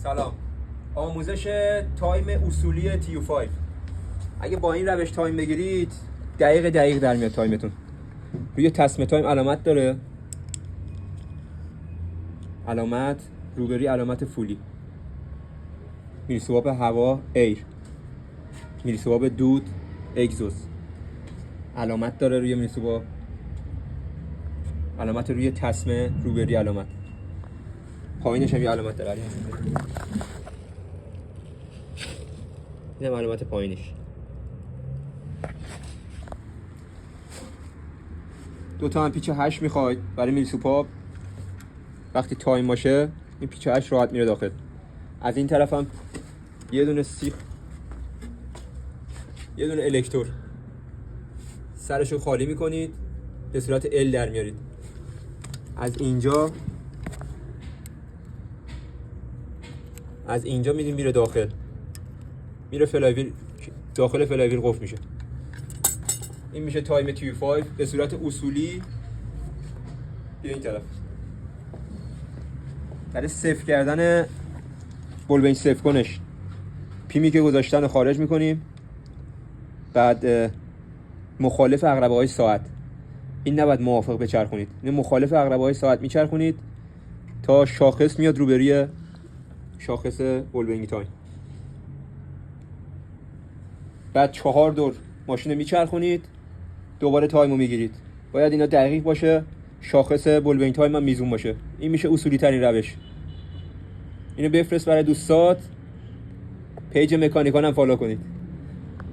سلام. آموزش تایم اصولی TU5. اگه با این روش تایم بگیرید دقیق در میاد تایمتون. روی تسمه تایم علامت داره، علامت روبروی علامت فولی، میلیسواب هوا ایر، میلیسواب دود اگزوز، علامت داره روی میلیسواب، علامت روی تسمه روبروی علامت، پایینش هم یه علامت داره. اینم علامت پایینش. دو تا هم پیچ 8 میخواید برای میلیسوپاپ. وقتی تایم باشه این پیچ 8 راحت میره داخل. از این طرف هم یه دونه سیخ، یه دونه الکتور، سرشو خالی میکنید به صورت ال در میارید. از اینجا میدیم میره داخل، میره فلاویل، داخل فلاویل قفل میشه. این میشه تایم TU5 به صورت اصولی. بیا این طرف. برای صفر کردن بولبین صفر کنش پیمی که گذاشتن رو خارج میکنیم. بعد مخالف عقربه های ساعت، این نباید موافق بچرخونید، این مخالف عقربه های ساعت میچرخونید تا شاخص میاد روبروی شاخص بولبینگ تایم. بعد 4 دور ماشین رو میچرخونید، دوباره تایم رو میگیرید. باید اینا دقیق باشه، شاخص بولبینگ تایم هم میزون باشه. این میشه اصولی ترین روش. اینو بفرست برای دوستات، پیج مکانیکان هم فالو کنید.